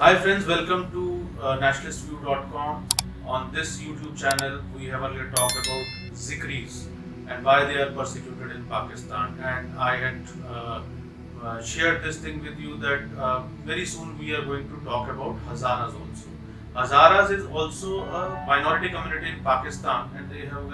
Hi friends, welcome to nationalistview.com. On this YouTube channel, we have earlier talked about Zikris and why they are persecuted in Pakistan. And I had shared this thing with you that very soon we are going to talk about Hazaras also. Hazaras is also a minority community in Pakistan, and they have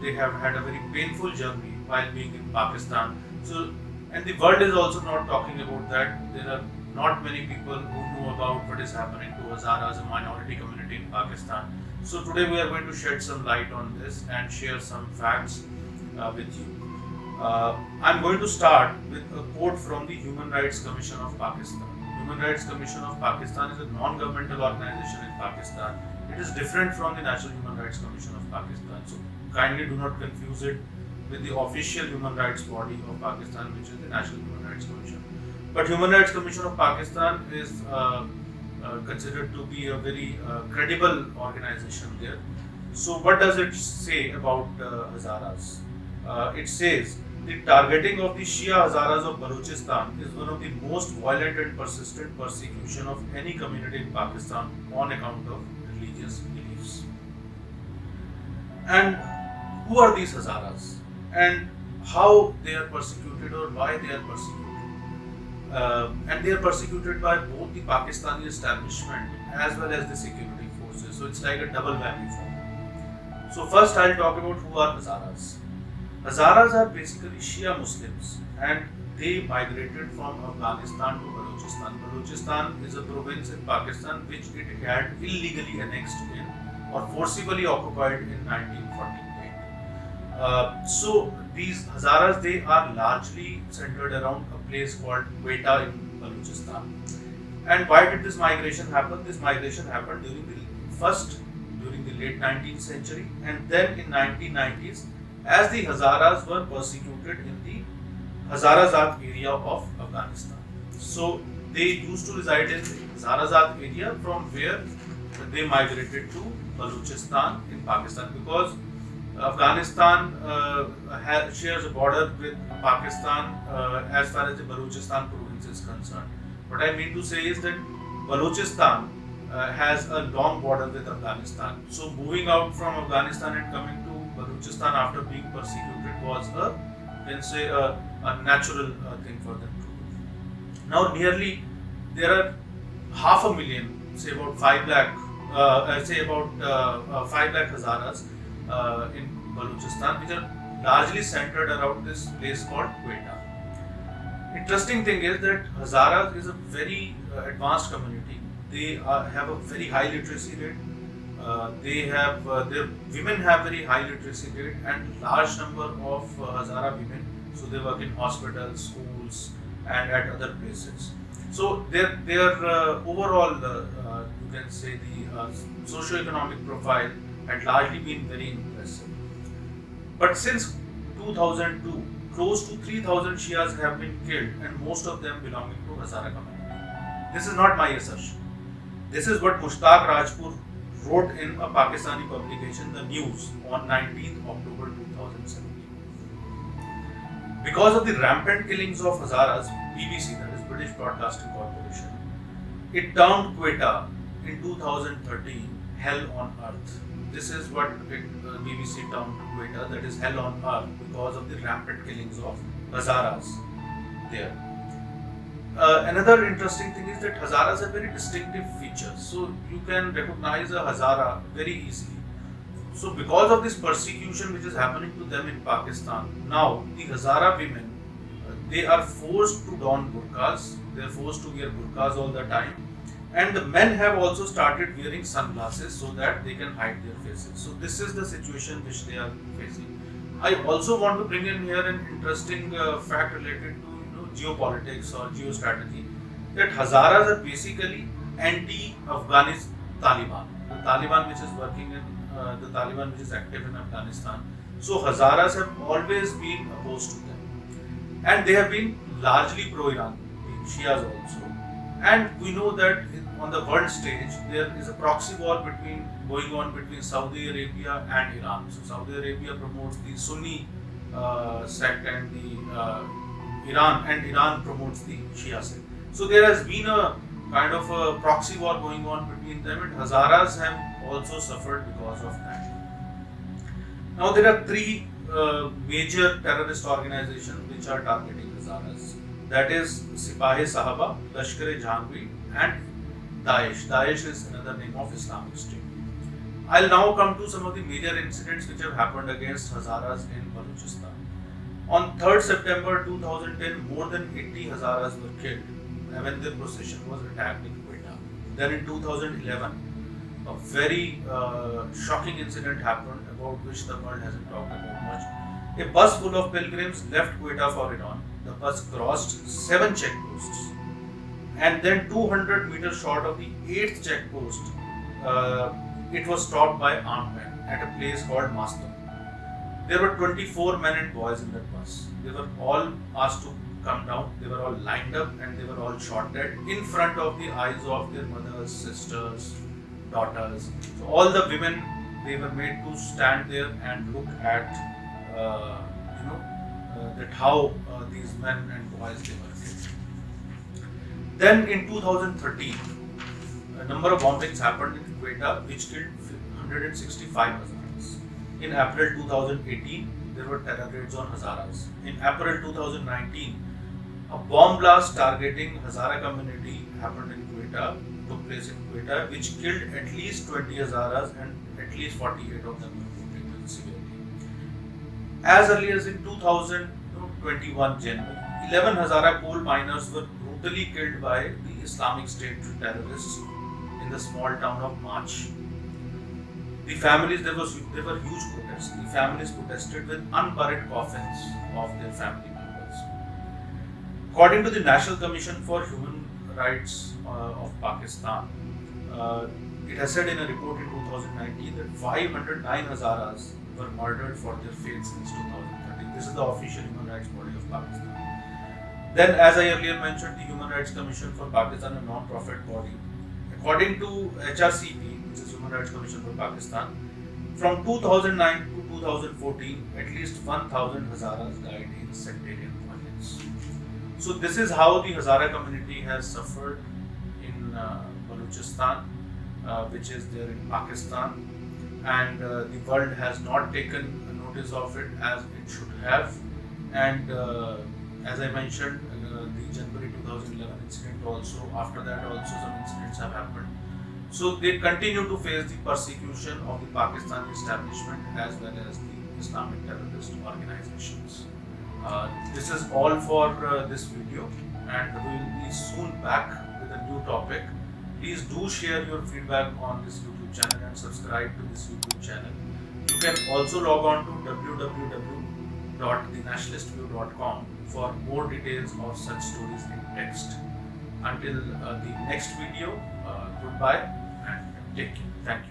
they have had a very painful journey while being in Pakistan. So, and the world is also not talking about that. There are not many people who know about what is happening to Hazaras, a minority community in Pakistan. So today we are going to shed some light on this and share some facts with you. I'm going to start with a quote from the Human Rights Commission of Pakistan. Human Rights Commission of Pakistan is a non-governmental organization in Pakistan. It is different from the National Human Rights Commission of Pakistan. So kindly do not confuse it with the official human rights body of Pakistan, which is the National Human Rights Commission. But Human Rights Commission of Pakistan is considered to be a very credible organization there. So what does it say about Hazaras? It says the targeting of the Shia Hazaras of Balochistan is one of the most violent and persistent persecution of any community in Pakistan on account of religious beliefs. And who are these Hazaras? And how they are persecuted or why they are persecuted? And they are persecuted by both the Pakistani establishment as well as the security forces. So it's like a double whammy for them. So first I'll talk about who are Hazaras. Hazaras are basically Shia Muslims and they migrated from Afghanistan to Balochistan. Balochistan is a province in Pakistan which it had illegally annexed in or forcibly occupied in 1948. So these Hazaras, they are largely centered around a place called Quetta in Balochistan. And why did this migration happen? This migration happened during the late 19th century, and then in 1990s, as the Hazaras were persecuted in the Hazarazat area of Afghanistan. So they used to reside in the Hazarazat area from where they migrated to Balochistan in Pakistan, because Afghanistan shares a border with Pakistan as far as the Balochistan province is concerned. What I mean to say is that Balochistan has a long border with Afghanistan. So moving out from Afghanistan and coming to Balochistan after being persecuted was a natural thing for them to do. Now nearly there are 500,000, say about 5 lakh, 5 lakh Hazaras in Balochistan, which are largely centered around this place called Quetta. Interesting thing is that Hazaras is a very advanced community. They have a very high literacy rate. Their women have very high literacy rate and large number of Hazara women. So they work in hospitals, schools, and at other places. So their overall, you can say the socio-economic profile had largely been very impressive. But since 2002, close to 3,000 Shias have been killed, and most of them belonging to Hazara community. This is not my assertion. This is what Mushtaq Rajpur wrote in a Pakistani publication, The News, on 19th October 2017. Because of the rampant killings of Hazaras, BBC, that is British Broadcasting Corporation, it termed Quetta in 2013 hell on earth. This is what BBC termed Quetta, that is hell on earth, because of the rampant killings of Hazaras there. Another interesting thing is that Hazaras have very distinctive features. So you can recognize a Hazara very easily. So because of this persecution which is happening to them in Pakistan, now the Hazara women, they are forced to don burqas, they are forced to wear burqas all the time. And the men have also started wearing sunglasses so that they can hide their faces. So this is the situation which they are facing. I also want to bring in here an interesting fact related to geopolitics or geostrategy, that Hazaras are basically anti-Afghanistan Taliban. The Taliban which is working in the Taliban which is active in Afghanistan. So Hazaras have always been opposed to them, and they have been largely pro-Iran, the Shias also. And we know that on the world stage there is a proxy war going on between Saudi Arabia and Iran. So Saudi Arabia promotes the Sunni sect and the Iran promotes the Shia sect. So there has been a kind of a proxy war going on between them, and Hazaras have also suffered because of that. Now there are three major terrorist organizations which are targeting Hazaras. That is Sipahi-e-Sahaba, Lashkar-e-Jhangvi and Daesh. Daesh is another name of Islamic State. I'll now come to some of the major incidents which have happened against Hazaras in Balochistan. On 3rd September 2010, more than 80 Hazaras were killed when their procession was attacked in Quetta. Then in 2011, a very shocking incident happened about which the world hasn't talked about much. A bus full of pilgrims left Quetta for Iran. The bus crossed 7 checkposts, and then 200 meters short of the 8th checkpost, it was stopped by armed men at a place called Mastum. There were 24 men and boys in that bus. They were all asked to come down. They were all lined up and they were all shot dead in front of the eyes of their mothers, sisters, daughters. So all the women, they were made to stand there and look at, that how these men and boys they were killed. Then in 2013, a number of bombings happened in Quetta which killed 165 Hazaras. In April 2018, there were terror raids on Hazaras. In April 2019, a bomb blast targeting Hazara community happened in Quetta, took place in Quetta, which killed at least 20 Hazaras and at least 48 of them were wounded severely. As early as in 2021 January, 11 Hazara coal miners were brutally killed by the Islamic State terrorists in the small town of March. The families, there were huge protests. The families protested with unburied coffins of their family members. According to the National Commission for Human Rights of Pakistan, it has said in a report in 2019 that 509 Hazaras were murdered for their faith since 2013. This is the official human rights body of Pakistan. Then, as I earlier mentioned, the Human Rights Commission for Pakistan, a non-profit body, according to HRCP, which is Human Rights Commission for Pakistan, from 2009 to 2014, at least 1,000 Hazaras died in sectarian violence. So this is how the Hazara community has suffered in Balochistan, which is there in Pakistan, and the world has not taken notice of it as it should have. And as I mentioned, the January 2011 incident also, after that also some incidents have happened. So they continue to face the persecution of the Pakistani establishment as well as the Islamic terrorist organizations. This is all for this video, and we will be soon back with a new topic. Please do share your feedback on this YouTube channel and subscribe to this YouTube channel. You can also log on to www.thenationalistview.com for more details of such stories in text. Until the next video, goodbye and take care. Thank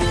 you.